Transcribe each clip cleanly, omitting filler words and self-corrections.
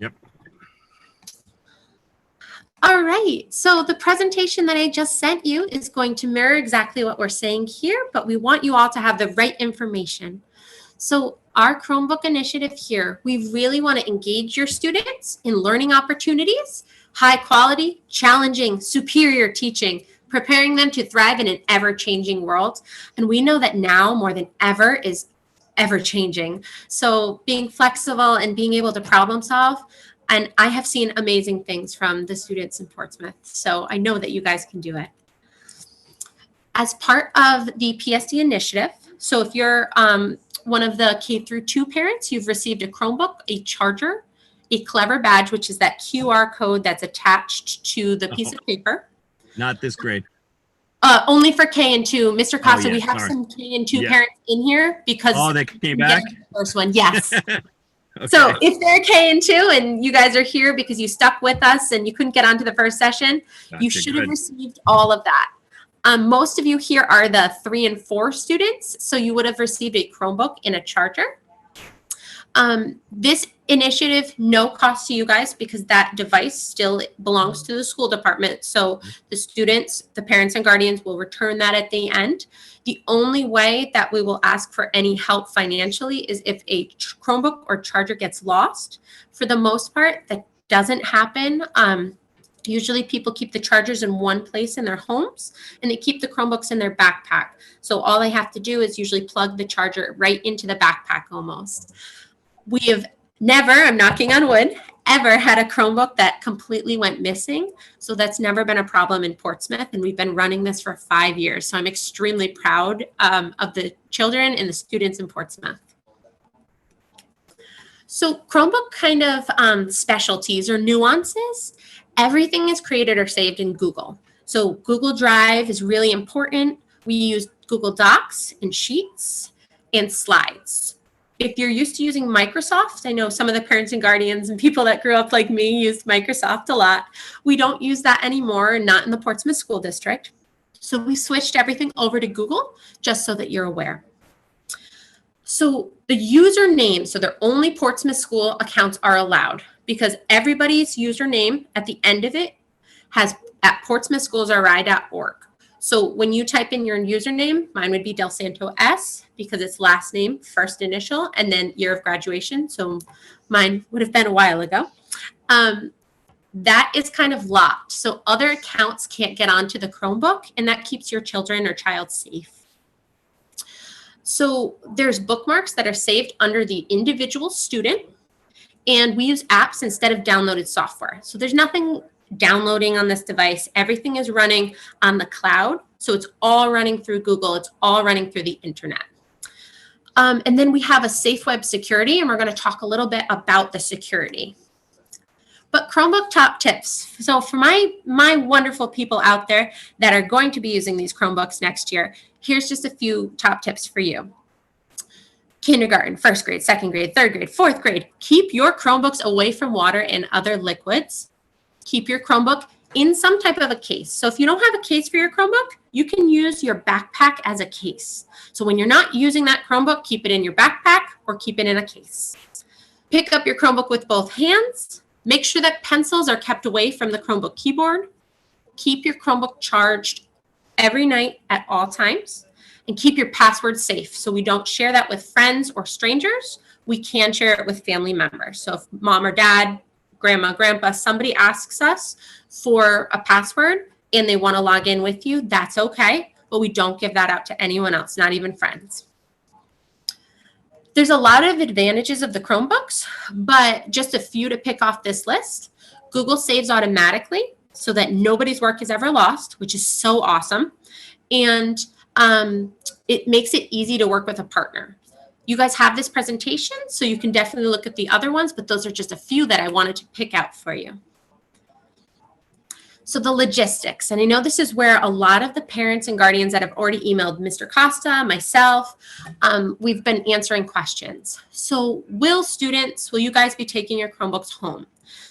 Yep. All right, so the presentation that I just sent you is going to mirror exactly what we're saying here, but we want you all to have the right information. So our Chromebook initiative here, we really want to engage your students in learning opportunities, high quality, challenging, superior teaching, preparing them to thrive in an ever-changing world. And we know that now more than ever is ever changing. So being flexible and being able to problem solve, and I have seen amazing things from the students in Portsmouth. So I know that you guys can do it. As part of the PSD initiative, so if you're one of the K-2 parents, you've received a Chromebook, a charger, a Clever badge, which is that QR code that's attached to the piece of paper. Not this grade. Only for K and 2. Mr. Costa, yeah, we have sorry. some K and 2 parents in here because they came back? the first one, yes. Okay. So if they're K and 2 and you guys are here because you stuck with us and you couldn't get onto the first session, you should have received all of that. Most of you here are the 3 and 4 students, so you would have received a Chromebook and a charger. This initiative, no cost to you guys because that device still belongs to the school department. So the students, the parents and guardians will return that at the end. The only way that we will ask for any help financially is if a Chromebook or charger gets lost. For the most part, that doesn't happen. Usually people keep the chargers in one place in their homes and they keep the Chromebooks in their backpack. So all they have to do is usually plug the charger right into the backpack almost. We have never, I'm knocking on wood, ever had a Chromebook that completely went missing. So that's never been a problem in Portsmouth. And we've been running this for 5 years. So I'm extremely proud of the children and the students in Portsmouth. So Chromebook kind of specialties or nuances, everything is created or saved in Google. So Google Drive is really important. We use Google Docs and Sheets and Slides. If you're used to using Microsoft, I know some of the parents and guardians and people that grew up like me used Microsoft a lot. We don't use that anymore, not in the Portsmouth School District. So we switched everything over to Google just so that you're aware. So the username, so their only Portsmouth school accounts are allowed because everybody's username at the end of it has at portsmouthschools.ri.org. So when you type in your username, mine would be Del Santo S because it's last name, first initial, and then year of graduation. So mine would have been a while ago. That is kind of locked. So other accounts can't get onto the Chromebook, and that keeps your children or child safe. So there's bookmarks that are saved under the individual student, and we use apps instead of downloaded software. So there's nothing downloading on this device. Everything is running on the cloud. So it's all running through Google. It's all running through the internet. And then we have a safe web security, and we're going to talk a little bit about the security. But Chromebook top tips. So for my wonderful people out there that are going to be using these Chromebooks next year, here's just a few top tips for you. Kindergarten, first grade, second grade, third grade, fourth grade. Keep your Chromebooks away from water and other liquids. Keep your Chromebook in some type of a case. So if you don't have a case for your Chromebook, you can use your backpack as a case. So when you're not using that Chromebook, keep it in your backpack or keep it in a case. Pick up your Chromebook with both hands. Make sure that pencils are kept away from the Chromebook keyboard. Keep your Chromebook charged every night at all times. And keep your password safe. So we don't share that with friends or strangers. We can share it with family members. So if mom or dad, grandma, grandpa, somebody asks us for a password and they want to log in with you, that's okay. But we don't give that out to anyone else, not even friends. There's a lot of advantages of the Chromebooks, but just a few to pick off this list. Google saves automatically so that nobody's work is ever lost, which is so awesome. And it makes it easy to work with a partner. You guys have this presentation, so you can definitely look at the other ones, but those are just a few that I wanted to pick out for you. So the logistics, and I know this is where a lot of the parents and guardians that have already emailed Mr. Costa, myself, we've been answering questions. So will you guys be taking your Chromebooks home?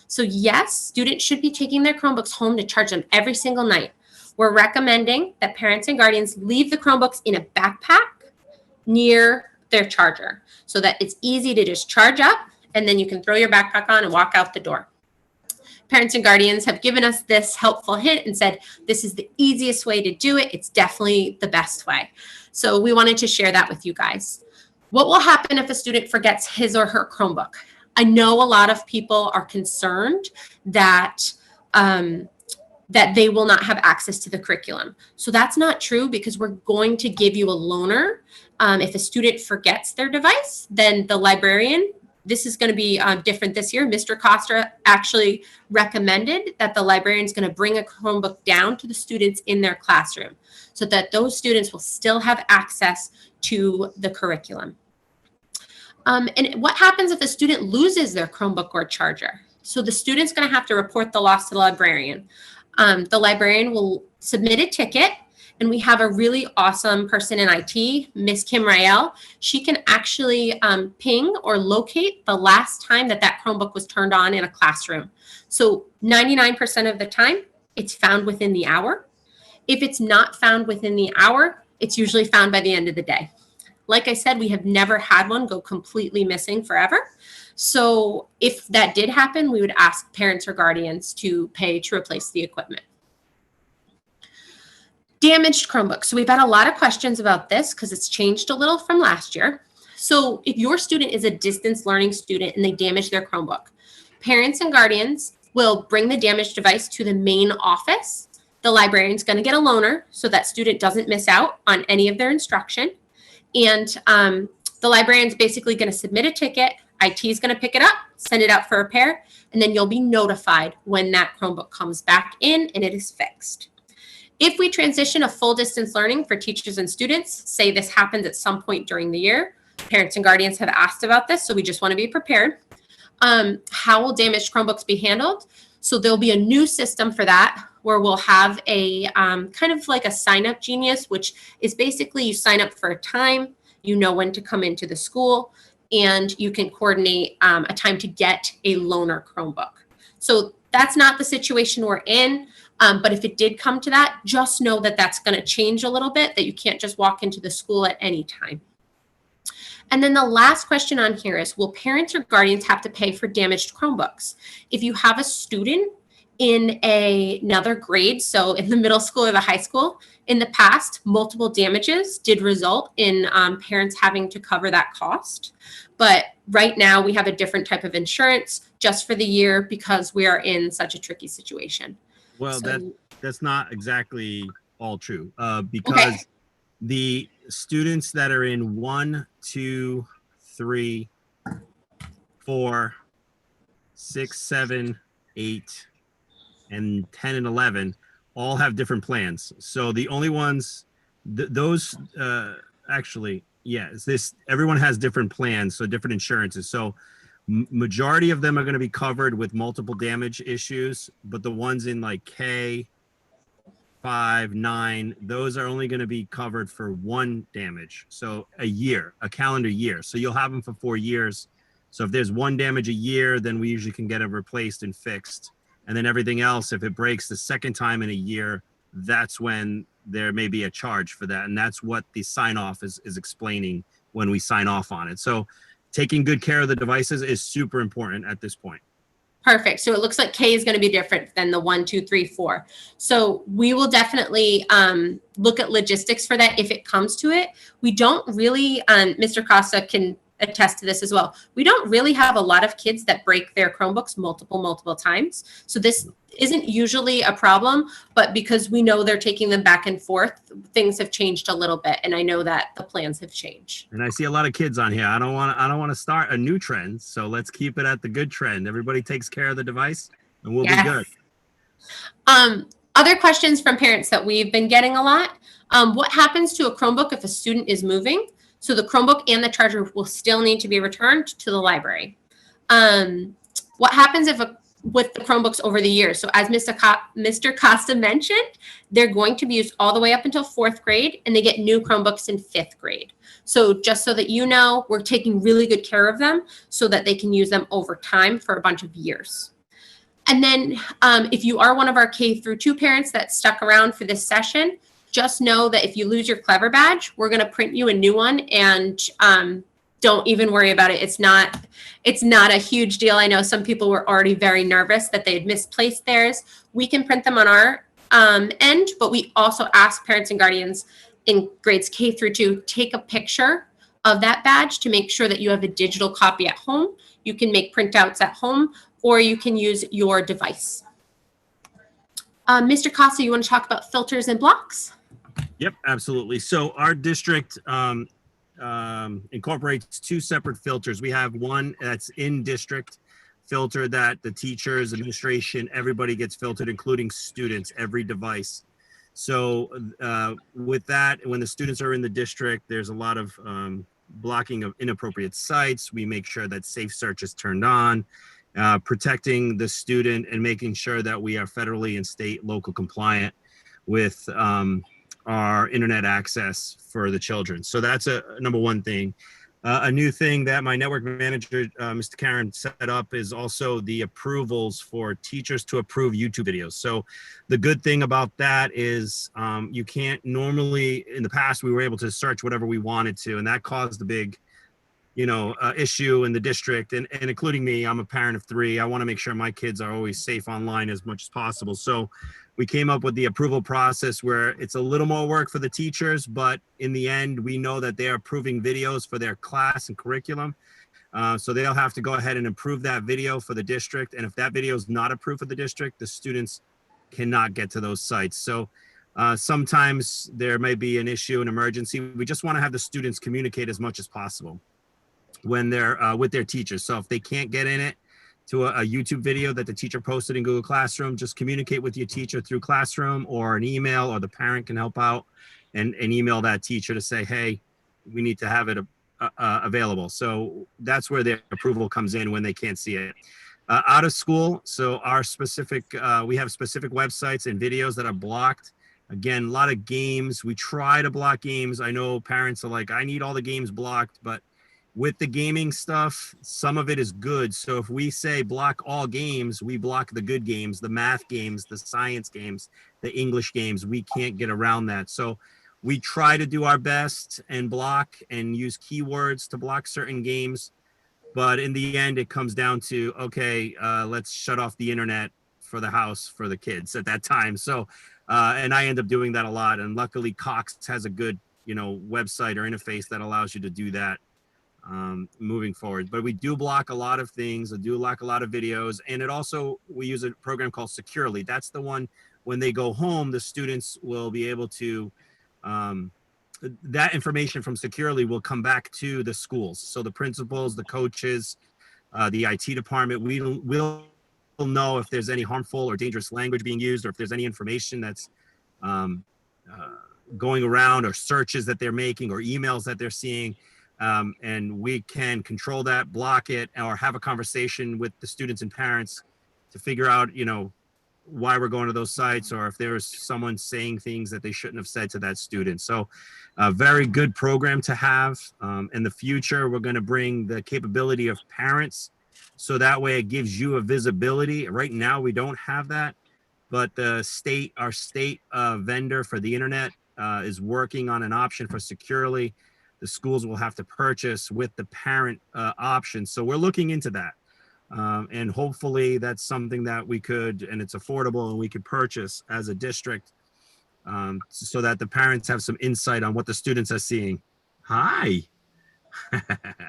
So yes, students should be taking their Chromebooks home to charge them every single night. We're recommending that parents and guardians leave the Chromebooks in a backpack near their charger so that it's easy to just charge up and then you can throw your backpack on and walk out the door. Parents and guardians have given us this helpful hint and said, this is the easiest way to do it. It's definitely the best way. So we wanted to share that with you guys. What will happen if a student forgets his or her Chromebook? I know a lot of people are concerned that that they will not have access to the curriculum. So that's not true, because we're going to give you a loaner. If a student forgets their device, then the librarian, this is going to be different this year. Mr. Costa actually recommended that the librarian is going to bring a Chromebook down to the students in their classroom so that those students will still have access to the curriculum. And what happens if a student loses their Chromebook or charger? So the student's going to have to report the loss to the librarian. The librarian will submit a ticket, and we have a really awesome person in IT, Miss Kim Rael. She can actually ping or locate the last time that that Chromebook was turned on in a classroom. So 99% of the time, it's found within the hour. If it's not found within the hour, it's usually found by the end of the day. Like I said, we have never had one go completely missing forever. So if that did happen, we would ask parents or guardians to pay to replace the equipment. Damaged Chromebook. So we've had a lot of questions about this because it's changed a little from last year. So if your student is a distance learning student and they damage their Chromebook, parents and guardians will bring the damaged device to the main office. The librarian's going to get a loaner so that student doesn't miss out on any of their instruction. And the librarian's basically going to submit a ticket. IT is going to pick it up, send it out for repair, and then you'll be notified when that Chromebook comes back in and it is fixed. If we transition to full distance learning for teachers and students, say this happens at some point during the year, parents and guardians have asked about this, so we just want to be prepared. How will damaged Chromebooks be handled? So there'll be a new system for that where we'll have a kind of like a sign up genius, which is basically you sign up for a time, you know when to come into the school, and you can coordinate a time to get a loaner Chromebook. So that's not the situation we're in, but if it did come to that, just know that that's going to change a little bit, that you can't just walk into the school at any time. And then the last question on here is, will parents or guardians have to pay for damaged Chromebooks? If you have a student in another grade, so in the middle school or the high school, in the past, multiple damages did result in parents having to cover that cost. But right now we have a different type of insurance just for the year because we are in such a tricky situation. Well, So- that's not exactly all true because the students that are in 1, 2, 3, 4, 6, 7, 8, and 10 and 11 all have different plans. So the only ones, those actually, yeah, everyone has different plans, so different insurances. So majority of them are going to be covered with multiple damage issues, but the ones in like K, 5, 9, those are only going to be covered for one damage. So a calendar year. So you'll have them for 4 years. So if there's one damage a year, then we usually can get it replaced and fixed. And then everything else, if it breaks the second time in a year, that's when there may be a charge for that. And that's what the sign off is explaining when we sign off on it. So taking good care of the devices is super important at this point. Perfect. So it looks like K is going to be different than the 1, 2, 3, 4. So we will definitely look at logistics for that if it comes to it. We don't really, Mr. Costa can attest to this as well. We don't really have a lot of kids that break their Chromebooks multiple times. So this isn't usually a problem, but because we know they're taking them back and forth, things have changed a little bit. And I know that the plans have changed. And I see a lot of kids on here. I don't want to start a new trend. So let's keep it at the good trend. Everybody takes care of the device and we'll be good. Other questions from parents that we've been getting a lot. What happens to a Chromebook if a student is moving? So the Chromebook and the charger will still need to be returned to the library. What happens with the Chromebooks over the years? So as Mr. Costa mentioned, they're going to be used all the way up until 4th grade, and they get new Chromebooks in 5th grade. So just so that you know, we're taking really good care of them so that they can use them over time for a bunch of years. And then if you are one of our K through 2 parents that stuck around for this session, just know that if you lose your Clever badge, we're going to print you a new one and don't even worry about it. It's not a huge deal. I know some people were already very nervous that they had misplaced theirs. We can print them on our end, but we also ask parents and guardians in grades K through 2, take a picture of that badge to make sure that you have a digital copy at home. You can make printouts at home, or you can use your device. Mr. Costa, you want to talk about filters and blocks? Yep, absolutely. So our district incorporates 2 separate filters. We have one that's in district filter that the teachers, administration, everybody gets filtered, including students, every device. So with that, when the students are in the district, there's a lot of blocking of inappropriate sites. We make sure that safe search is turned on, protecting the student and making sure that we are federally and state local compliant with our internet access for the children. So that's a number one thing. A new thing that my network manager, Mr. Karen, set up is also the approvals for teachers to approve YouTube videos. So the good thing about that is you can't normally, in the past, we were able to search whatever we wanted to, and that caused a big, issue in the district, and including me. I'm a parent of 3. I want to make sure my kids are always safe online as much as possible. So we came up with the approval process where it's a little more work for the teachers, but in the end, we know that they're approving videos for their class and curriculum. So they'll have to go ahead and approve that video for the district. And if that video is not approved for the district, the students cannot get to those sites. So sometimes there may be an issue, an emergency. We just want to have the students communicate as much as possible when they're with their teachers. So if they can't get in it to a YouTube video that the teacher posted in Google Classroom, just communicate with your teacher through Classroom or an email, or the parent can help out and email that teacher to say, hey, we need to have it available. So that's where their approval comes in when they can't see it. Out of school, so our specific, we have specific websites and videos that are blocked. Again, a lot of games. We try to block games. I know parents are like, I need all the games blocked, but with the gaming stuff, some of it is good. So if we say block all games, we block the good games, the math games, the science games, the English games. We can't get around that. So we try to do our best and block and use keywords to block certain games. But in the end, it comes down to, okay, let's shut off the internet for the house for the kids at that time. So, and I end up doing that a lot. And luckily Cox has a good, website or interface that allows you to do that moving forward. But we do block a lot of things. I do block a lot of videos. And it also, we use a program called Securely. That's the one when they go home, the students will be able to, that information from Securely will come back to the schools. So the principals, the coaches, the IT department, will know if there's any harmful or dangerous language being used, or if there's any information that's going around, or searches that they're making, or emails that they're seeing. And we can control that, block it, or have a conversation with the students and parents to figure out, why we're going to those sites, or if there's someone saying things that they shouldn't have said to that student. So a very good program to have. In the future, we're going to bring the capability of parents, so that way it gives you a visibility. Right now, we don't have that, but our state vendor for the internet is working on an option for Securely. The schools will have to purchase with the parent option. So we're looking into that. And hopefully that's something that we could, and it's affordable, and we could purchase as a district, so that the parents have some insight on what the students are seeing. Hi.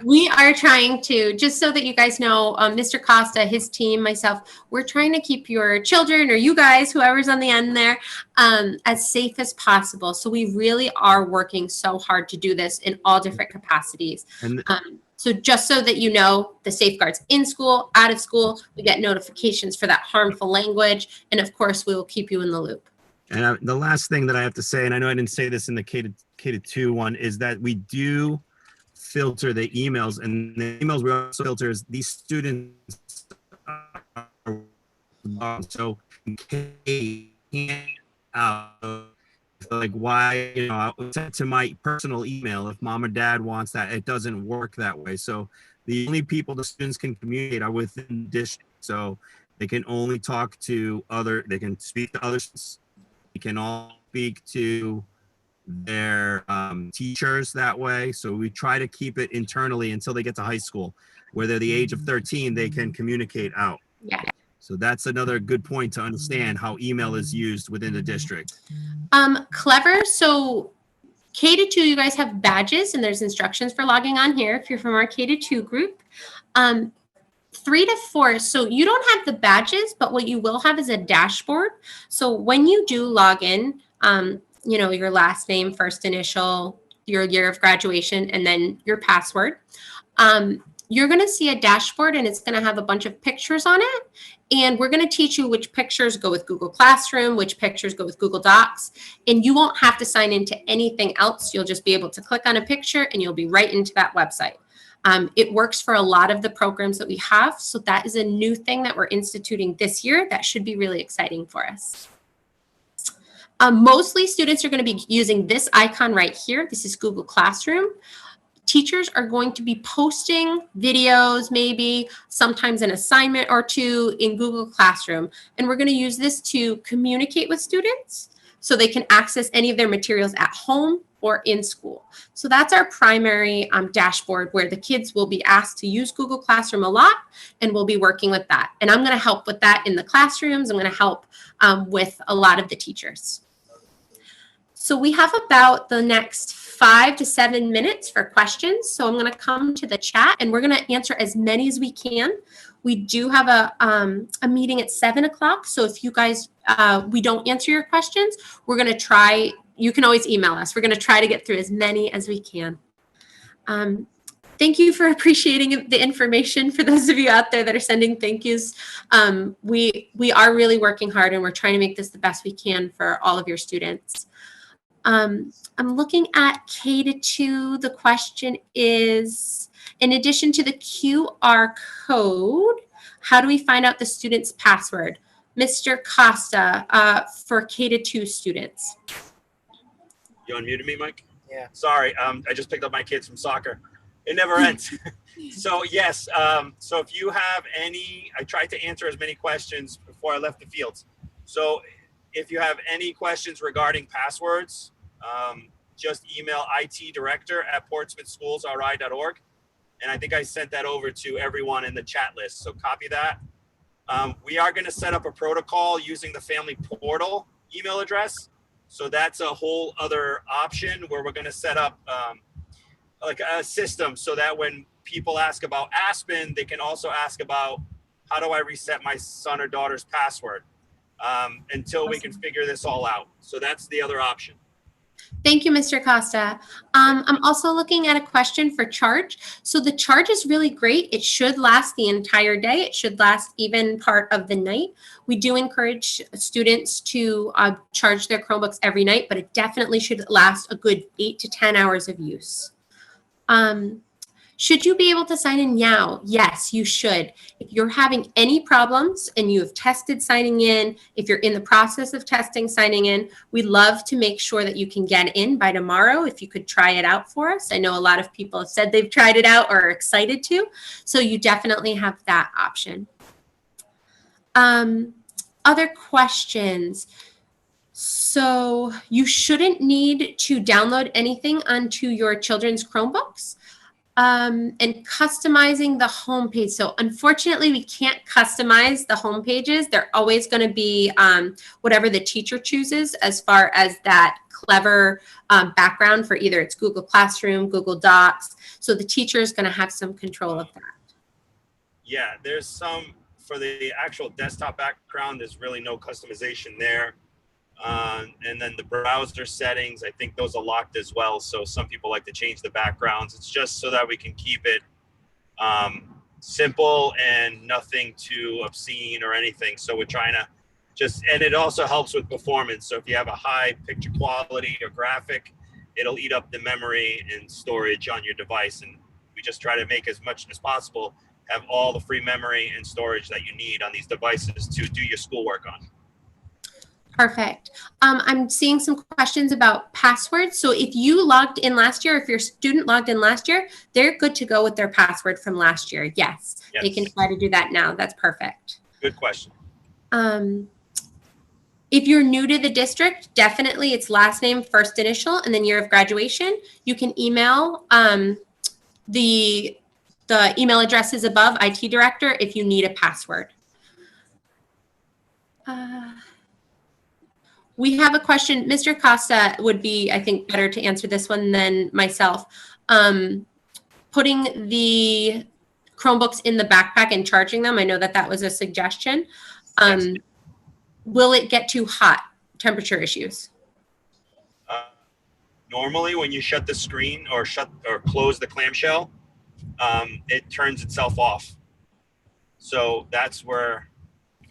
We are trying to, just so that you guys know, Mr. Costa, his team, myself, we're trying to keep your children, or you guys, whoever's on the end there, as safe as possible. So we really are working so hard to do this in all different capacities. And so just so that you know, the safeguards in school, out of school, we get notifications for that harmful language. And of course, we will keep you in the loop. And the last thing that I have to say, and I know I didn't say this in the K-2 one, is that we do filter the emails, and the emails we also filter is these students are, so can't like, why, I'll send to my personal email if mom or dad wants that. It doesn't work that way. So the only people the students can communicate are within district. So they can only talk to they can speak to others. They can all speak to their teachers that way. So we try to keep it internally until they get to high school, where they're the age of 13, they can communicate out. Yeah. So that's another good point to understand how email is used within the district. Clever. So K-2, you guys have badges and there's instructions for logging on here if you're from our K-2 group. 3 to 4, so you don't have the badges, but what you will have is a dashboard. So when you do log in, you know, your last name, first initial, your year of graduation, and then your password, you're going to see a dashboard and it's going to have a bunch of pictures on it. And we're going to teach you which pictures go with Google Classroom, which pictures go with Google Docs, and you won't have to sign into anything else. You'll just be able to click on a picture and you'll be right into that website. It works for a lot of the programs that we have. So that is a new thing that we're instituting this year that should be really exciting for us. Mostly students are going to be using this icon right here. This is Google Classroom. Teachers are going to be posting videos, maybe sometimes an assignment or two in Google Classroom. And we're going to use this to communicate with students so they can access any of their materials at home or in school. So that's our primary dashboard where the kids will be asked to use Google Classroom a lot, and we'll be working with that. And I'm going to help with that in the classrooms. I'm going to help with a lot of the teachers. So we have about the next 5 to 7 minutes for questions. So I'm going to come to the chat and we're going to answer as many as we can. We do have a meeting at 7 o'clock. So if you guys, we don't answer your questions, we're going to try, you can always email us. We're going to try to get through as many as we can. Thank you for appreciating the information. For those of you out there that are sending thank yous, we are really working hard and we're trying to make this the best we can for all of your students. I'm looking at K-2. The question is, in addition to the QR code, how do we find out the student's password? Mr. Costa, for K-2 students. You unmuted me, Mike? Yeah. Sorry, I just picked up my kids from soccer. It never ends. So yes, so if you have any, I tried to answer as many questions before I left the fields. So if you have any questions regarding passwords, just email itdirector@portsmouthschoolsri.org. And I think I sent that over to everyone in the chat list. So copy that. We are going to set up a protocol using the family portal email address. So that's a whole other option where we're going to set up like a system so that when people ask about Aspen, they can also ask about how do I reset my son or daughter's password until we can figure this all out. So that's the other option. Thank you, Mr. Costa. I'm also looking at a question for charge. So the charge is really great. It should last the entire day. It should last even part of the night. We do encourage students to charge their Chromebooks every night, but it definitely should last a good 8 to 10 hours of use. Should you be able to sign in now? Yes, you should. If you're having any problems and you have tested signing in, if you're in the process of testing signing in, we'd love to make sure that you can get in by tomorrow. If you could try it out for us. I know a lot of people have said they've tried it out or are excited to. So you definitely have that option. Other questions? So you shouldn't need to download anything onto your children's Chromebooks. And customizing the homepage. So unfortunately, we can't customize the home pages. They're always going to be whatever the teacher chooses as far as that clever background for either it's Google Classroom, Google Docs. So the teacher is going to have some control of that. Yeah, there's some for the actual desktop background. There's really no customization there. And then the browser settings, I think those are locked as well. So some people like to change the backgrounds. It's just so that we can keep it simple and nothing too obscene or anything. So we're trying to and it also helps with performance. So if you have a high picture quality or graphic, it'll eat up the memory and storage on your device. And we just try to make as much as possible, have all the free memory and storage that you need on these devices to do your schoolwork on. Perfect. I'm seeing some questions about passwords. So if you logged in last year, if your student logged in last year, they're good to go with their password from last year. Yes. They can try to do that now. That's perfect. Good question. If you're new to the district, definitely it's last name, first initial, and then year of graduation. You can email the email addresses above, IT director, if you need a password. We have a question. Mr. Costa would be, I think, better to answer this one than myself. Putting the Chromebooks in the backpack and charging them, I know that that was a suggestion. Yes. Will it get too hot? Temperature issues? Normally, when you shut the screen or close the clamshell, it turns itself off. So that's where,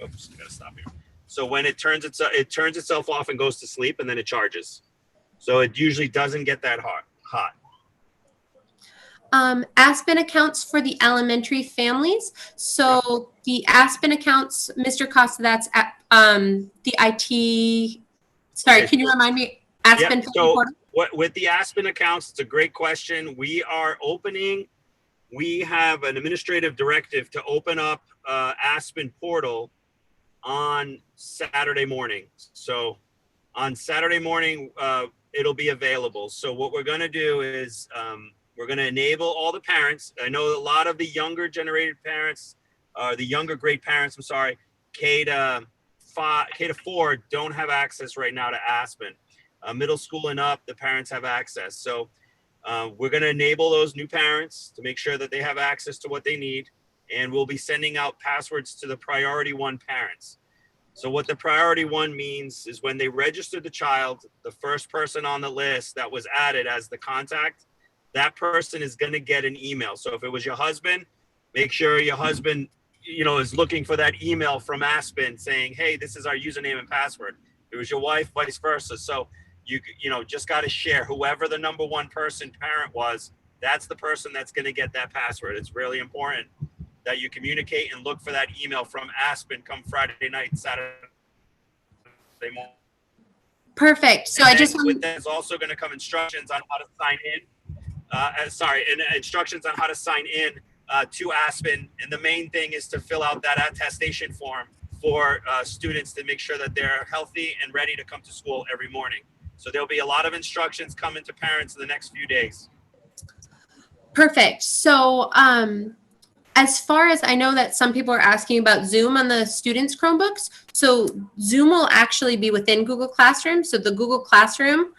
oops, I gotta stop here. So when it turns itself off and goes to sleep, and then it charges. So it usually doesn't get that hot. Aspen accounts for the elementary families. So the Aspen accounts, Mr. Costa, that's at the IT. Sorry, Okay, can you remind me? Aspen. Yep. So with the Aspen accounts, it's a great question. We have an administrative directive to open up Aspen portal on Saturday morning. So on Saturday morning, it'll be available. So what we're going to do is we're going to enable all the parents. I know a lot of the younger generated parents, the younger grade parents, I'm sorry, K to 4 don't have access right now to Aspen. Middle school and up, the parents have access. So we're going to enable those new parents to make sure that they have access to what they need. And we'll be sending out passwords to the priority 1 parents. So what the priority 1 means is when they register the child, the first person on the list that was added as the contact, that person is going to get an email. So if it was your husband, make sure your husband, is looking for that email from Aspen saying, hey, this is our username and password. If it was your wife, vice versa. So you just got to share whoever the number 1 person parent was. That's the person that's going to get that password. It's really important that you communicate and look for that email from Aspen come Friday night, Saturday morning. Perfect. So I just with that is also going to come instructions on how to sign in. Instructions on how to sign in to Aspen. And the main thing is to fill out that attestation form for students to make sure that they're healthy and ready to come to school every morning. So there'll be a lot of instructions coming to parents in the next few days. Perfect. So as far as I know that some people are asking about Zoom on the students' Chromebooks. So Zoom will actually be within Google Classroom. So the Google Classroom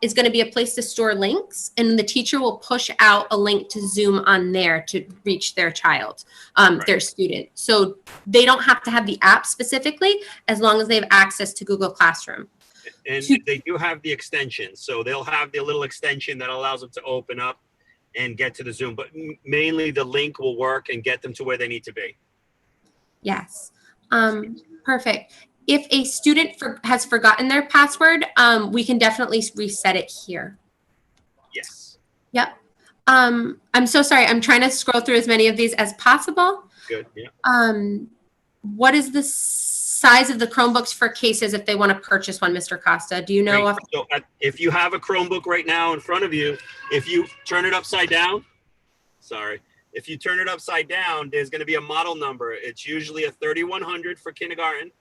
is going to be a place to store links, and the teacher will push out a link to Zoom on there to reach their child, their student. So they don't have to have the app specifically as long as they have access to Google Classroom. And they do have the extension. So they'll have the little extension that allows them to open up and get to the Zoom, but mainly the link will work and get them to where they need to be. Yes. Perfect. If a student has forgotten their password, we can definitely reset it here. Yes. Yep. I'm so sorry. I'm trying to scroll through as many of these as possible. Good. Yeah. What is the size of the Chromebooks for cases if they want to purchase one, Mr. Costa? Do you know? Great. So if you have a Chromebook right now in front of you, if you turn it upside down, if you turn it upside down, there's going to be a model number. It's usually a 3100 for kindergarten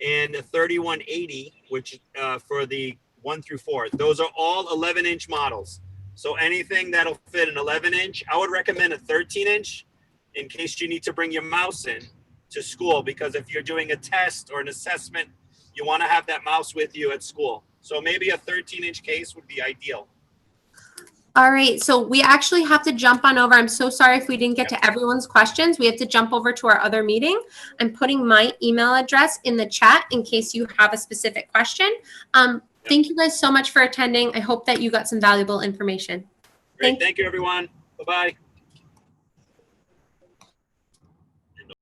and a 3180, which for the 1 through 4. Those are all 11-inch models. So anything that'll fit an 11-inch, I would recommend a 13-inch in case you need to bring your mouse in to school, because if you're doing a test or an assessment, you want to have that mouse with you at school. So maybe a 13-inch case would be ideal. All right, so we actually have to jump on over. I'm so sorry if we didn't get to everyone's questions. We have to jump over to our other meeting. I'm putting my email address in the chat in case you have a specific question. Thank you guys so much for attending. I hope that you got some valuable information. Great, thank you everyone. Bye-bye.